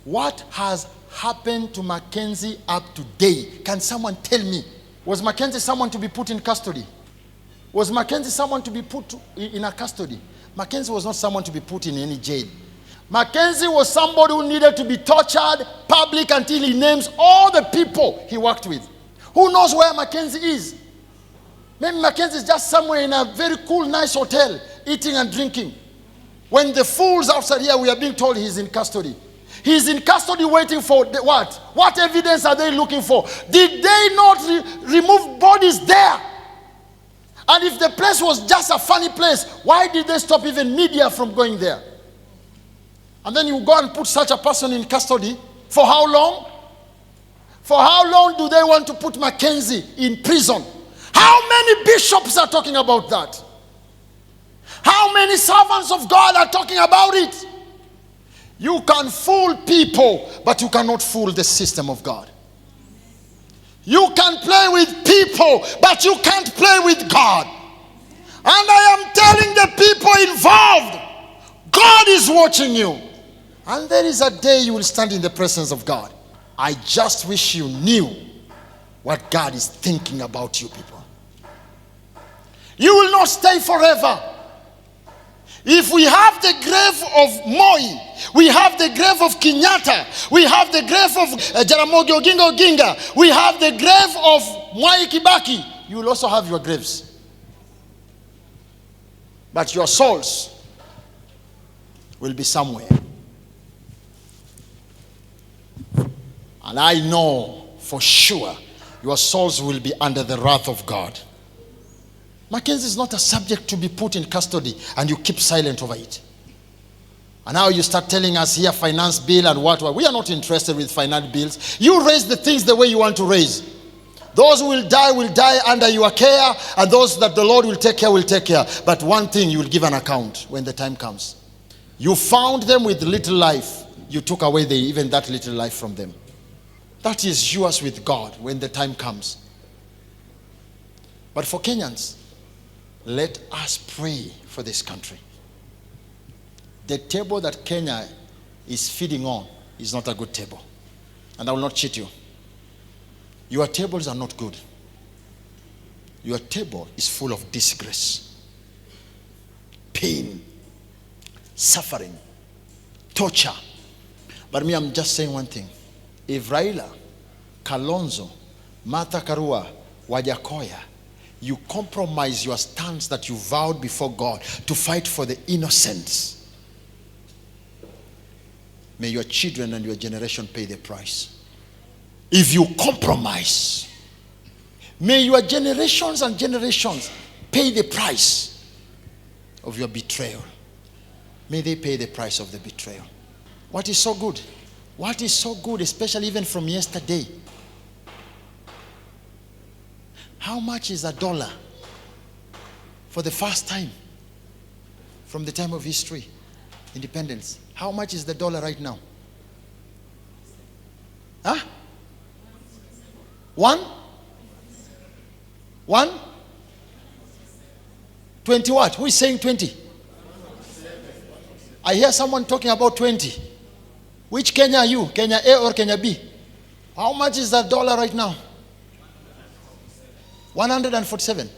What has happened to Mackenzie up to date? Can someone tell me? Was Mackenzie someone to be put in custody? Was Mackenzie someone to be put in a custody? Mackenzie was not someone to be put in any jail. Mackenzie was somebody who needed to be tortured public until he names all the people he worked with. Who knows where Mackenzie is? Maybe Mackenzie is just somewhere in a very cool, nice hotel, eating and drinking. When the fools outside here, we are being told he's in custody. He's in custody waiting for what? What evidence are they looking for? Did they not remove bodies there? And if the place was just a funny place, why did they stop even media from going there? And then you go and put such a person in custody. For how long? For how long do they want to put Mackenzie in prison? How many bishops are talking about that? How many servants of God are talking about it? You can fool people, but you cannot fool the system of God. You can play with people, but you can't play with God. And I am telling the people involved, God is watching you. And there is a day you will stand in the presence of God. I just wish you knew what God is thinking about you people. You will not stay forever. If we have the grave of Moi, we have the grave of Kenyatta, we have the grave of Jaramogi Oginga Oginga, we have the grave of Mwai Kibaki, you will also have your graves. But your souls will be somewhere. And I know for sure your souls will be under the wrath of God. Mackenzie is not a subject to be put in custody and you keep silent over it. And now you start telling us here finance bill and what. We are not interested with finance bills. You raise the things the way you want to raise. Those who will die under your care, and those that the Lord will take care will take care. But one thing, you will give an account when the time comes. You found them with little life. You took away even that little life from them. That is yours with God when the time comes. But for Kenyans, let us pray for this country. The table that Kenya is feeding on is not a good table. And I will not cheat you. Your tables are not good. Your table is full of disgrace, pain, suffering, torture. But me, I'm just saying one thing. If Raila, Kalonzo, Martha Karua, Wajakoya, you compromise your stance that you vowed before God to fight for the innocents, may your children and your generation pay the price. If you compromise, may your generations and generations pay the price of your betrayal. May they pay the price of the betrayal. What is so good? What is so good, especially even from yesterday? How much is $1 for the first time from the time of history, independence? How much is the dollar right now? Huh? 1? 20 what? Who is saying 20? I hear someone talking about 20. Which Kenya are you? Kenya A or Kenya B? How much is that dollar right now? 147.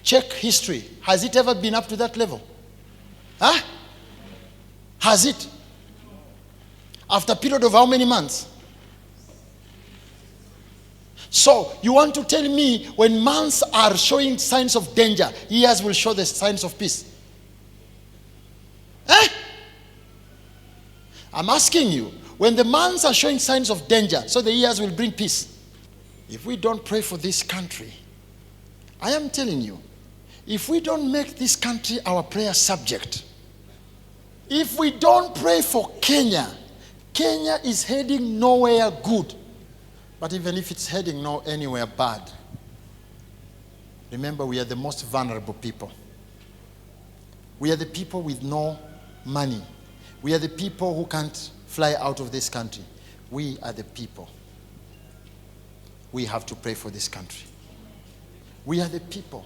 Check history. Has it ever been up to that level? Huh? Has it? After a period of how many months? So, you want to tell me when months are showing signs of danger, years will show the signs of peace? Eh? I'm asking you, when the months are showing signs of danger, so the years will bring peace. If we don't pray for this country, I am telling you, if we don't make this country our prayer subject, if we don't pray for Kenya, Kenya is heading nowhere good. But even if it's heading anywhere bad, remember we are the most vulnerable people. We are the people with no money. We are the people who can't fly out of this country. We are the people. We have to pray for this country. We are the people.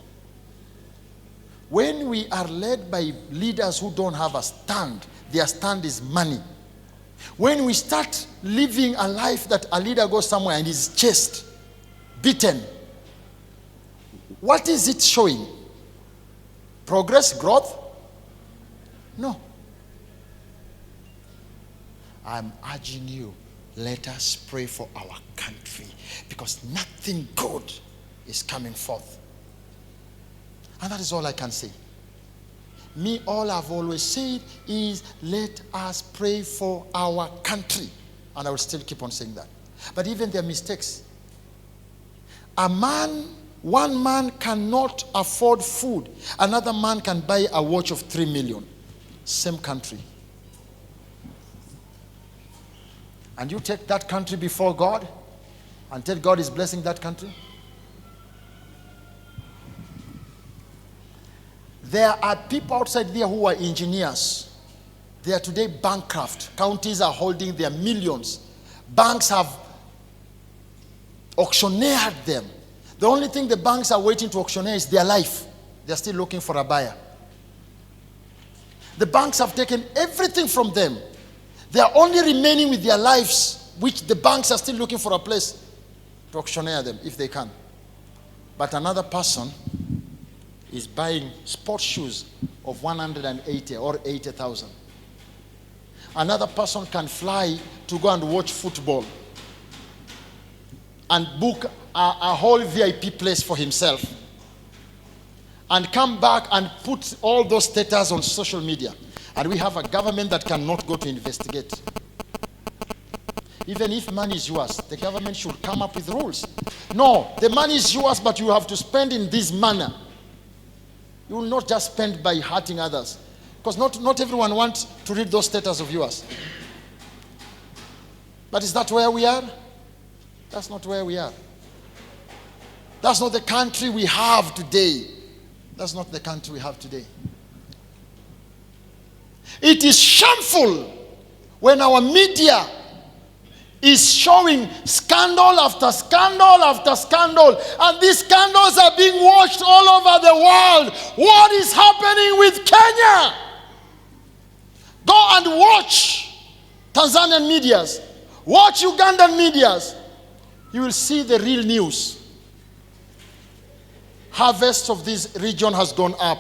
When we are led by leaders who don't have a stand, their stand is money. When we start living a life that a leader goes somewhere and is chased, beaten, what is it showing? Progress, growth? No. I'm urging you, let us pray for our country, because nothing good is coming forth. And that is all I can say. Me, all I've always said is, let us pray for our country. And I will still keep on saying that. But even their mistakes. One man cannot afford food. Another man can buy a watch of 3 million. Same country. And you take that country before God and tell God is blessing that country? There are people outside there who are engineers. They are today bankrupt. Counties are holding their millions. Banks have auctioneered them. The only thing the banks are waiting to auctioneer is their life. They are still looking for a buyer. The banks have taken everything from them. They are only remaining with their lives, which the banks are still looking for a place to auctioneer them if they can. But another person is buying sports shoes of 180 or 80,000. Another person can fly to go and watch football and book a whole VIP place for himself and come back and put all those status on social media. And we have a government that cannot go to investigate. Even if money is yours, the government should come up with rules. No, the money is yours, but you have to spend in this manner. You will not just spend by hurting others. Because not everyone wants to read those status of yours. But is that where we are? That's not where we are. That's not the country we have today. That's not the country we have today. It is shameful when our media is showing scandal after scandal after scandal, and these scandals are being watched all over the world. What is happening with Kenya? Go and watch Tanzanian medias. Watch Ugandan medias. You will see the real news. Harvest of this region has gone up.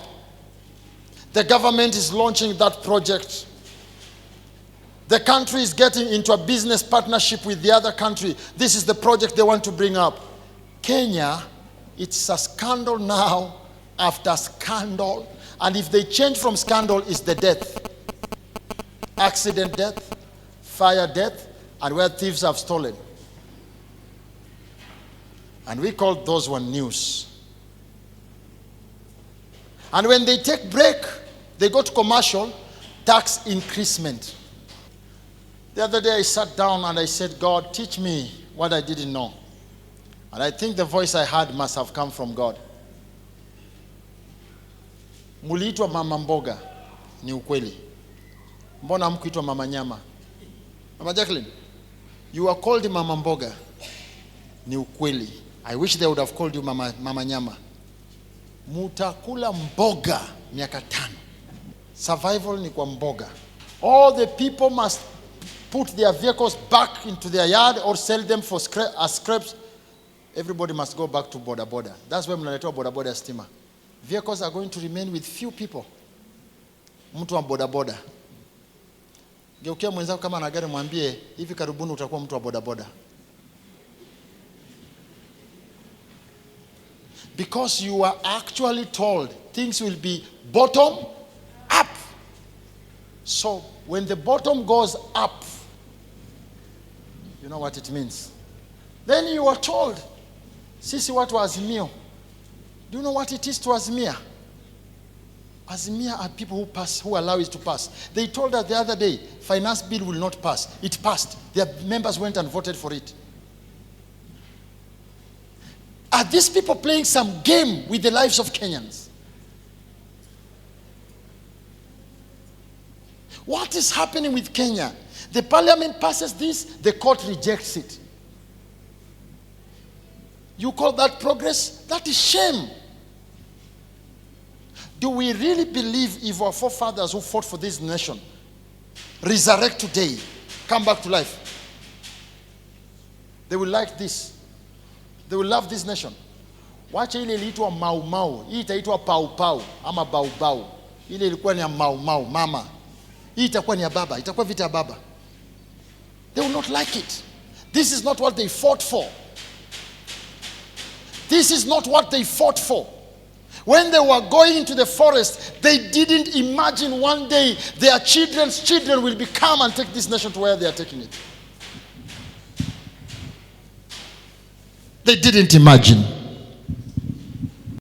The government is launching that project. The country is getting into a business partnership with the other country. This is the project they want to bring up. Kenya, it's a scandal now after scandal. And if they change from scandal, it's the death. Accident death, fire death, and where thieves have stolen. And we call those one news. And when they take break, they go to commercial, tax increasement. The other day I sat down and I said, God, teach me what I didn't know. And I think the voice I heard must have come from God. Muliitwa mama mboga, ni ukweli. Mbona hamkuitwa mama nyama? Mama Jacqueline, you are called mama mboga, ni ukweli. I wish they would have called you mama nyama. Mutakula mboga miaka 5. Survival ni kwa mboga. All the people must put their vehicles back into their yard or sell them for scraps. Everybody must go back to boda. That's why mnaletewa boda stima. Vehicles are going to remain with few people. Mtu wa boda. Geukia mwenzako kama ana gari mwambie hivi karibuni utakuwa mtu wa boda. Because you are actually told things will be bottom up. So when the bottom goes up, you know what it means. Then you are told, sisi watu wa Azimio. Do you know what it is to Azimia? Azimia are people who pass, who allow it to pass. They told us the other day, finance bill will not pass. It passed. Their members went and voted for it. Are these people playing some game with the lives of Kenyans? What is happening with Kenya? The parliament passes this, the court rejects it. You call that progress? That is shame. Do we really believe if our forefathers who fought for this nation resurrect today, come back to life. They will like this. They will love this nation. Wacha ile iliitwa mau mau, hii itaitwa pau pau ama bau bau. Ile ilikuwa ni ya mau mau mama. Hii itakuwa ni ya baba, itakuwa vita ya baba. They will not like it. This is not what they fought for. This is not what they fought for. When they were going into the forest, they didn't imagine one day their children's children will become and take this nation to where they are taking it. They didn't imagine.